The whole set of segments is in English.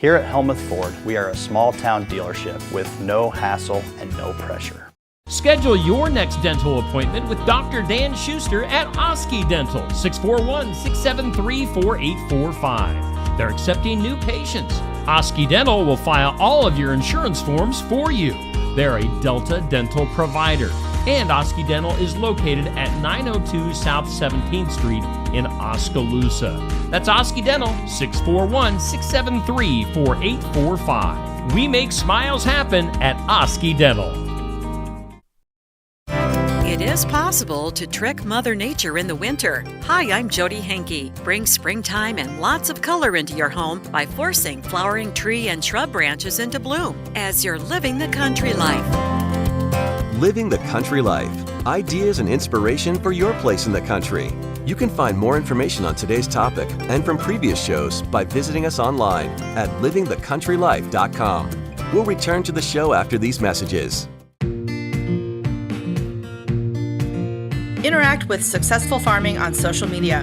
Here at Helmuth Ford, we are a small town dealership with no hassle and no pressure. Schedule your next dental appointment with Dr. Dan Schuster at Oski Dental, 641-673-4845. They're accepting new patients. Oski Dental will file all of your insurance forms for you. They're a Delta dental provider. And Oski Dental is located at 902 South 17th Street in Oskaloosa. That's Oski Dental, 641-673-4845. We make smiles happen at Oski Dental. It is possible to trick Mother Nature in the winter. Hi, I'm Jody Henke. Bring springtime and lots of color into your home by forcing flowering tree and shrub branches into bloom as you're living the country life. Living the Country Life. Ideas and inspiration for your place in the country. You can find more information on today's topic and from previous shows by visiting us online at livingthecountrylife.com. We'll return to the show after these messages. Interact with Successful Farming on social media.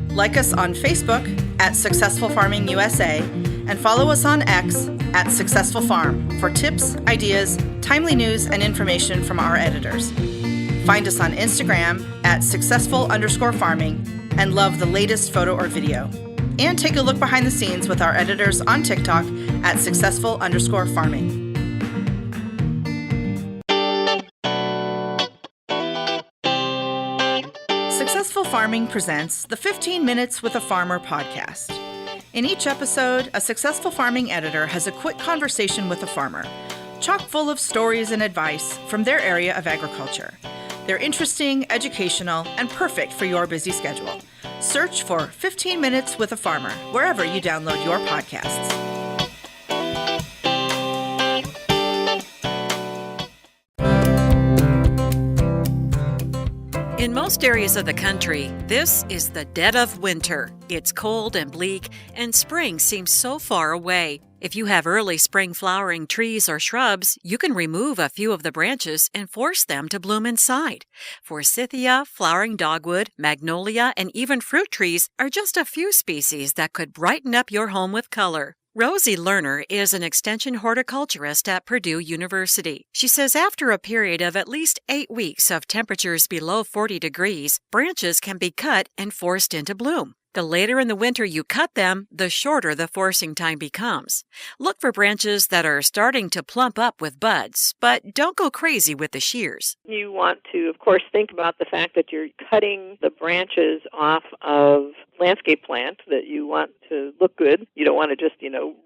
Like us on Facebook at Successful Farming USA and follow us on X at Successful Farm for tips, ideas, timely news, and information from our editors. Find us on Instagram at successful_farming and love the latest photo or video. And take a look behind the scenes with our editors on TikTok at successful_farming. Successful Farming presents the 15 Minutes with a Farmer podcast. In each episode, a successful farming editor has a quick conversation with a farmer, chock full of stories and advice from their area of agriculture. They're interesting, educational, and perfect for your busy schedule. Search for 15 Minutes with a Farmer wherever you download your podcasts. In most areas of the country, this is the dead of winter. It's cold and bleak, and spring seems so far away. If you have early spring flowering trees or shrubs, you can remove a few of the branches and force them to bloom inside. Forsythia, flowering dogwood, magnolia, and even fruit trees are just a few species that could brighten up your home with color. Rosie Lerner is an extension horticulturist at Purdue University. She says after a period of at least 8 weeks of temperatures below 40 degrees, branches can be cut and forced into bloom. The later in the winter you cut them, the shorter the forcing time becomes. Look for branches that are starting to plump up with buds, but don't go crazy with the shears. You want to, of course, think about the fact that you're cutting the branches off of landscape plant that you want to look good. You don't want to just,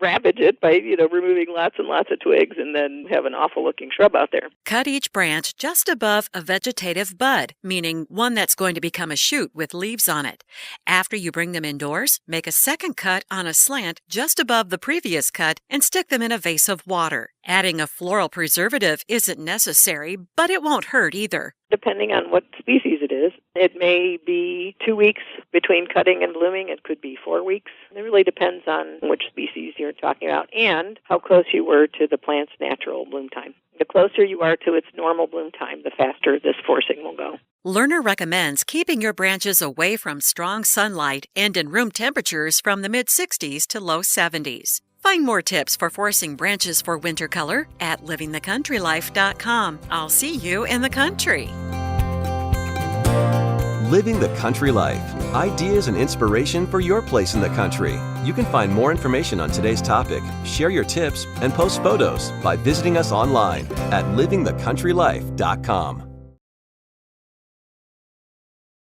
ravage it by, removing lots and lots of twigs and then have an awful looking shrub out there. Cut each branch just above a vegetative bud, meaning one that's going to become a shoot with leaves on it. After you bring them indoors, make a second cut on a slant just above the previous cut and stick them in a vase of water. Adding a floral preservative isn't necessary, but it won't hurt either. Depending on what species it is, it may be 2 weeks between cutting and blooming. It could be 4 weeks. It really depends on which species you're talking about and how close you were to the plant's natural bloom time. The closer you are to its normal bloom time, the faster this forcing will go. Lerner recommends keeping your branches away from strong sunlight and in room temperatures from the mid-60s to low 70s. Find more tips for forcing branches for winter color at livingthecountrylife.com. I'll see you in the country. Living the Country Life. Ideas and inspiration for your place in the country. You can find more information on today's topic, share your tips, and post photos by visiting us online at livingthecountrylife.com.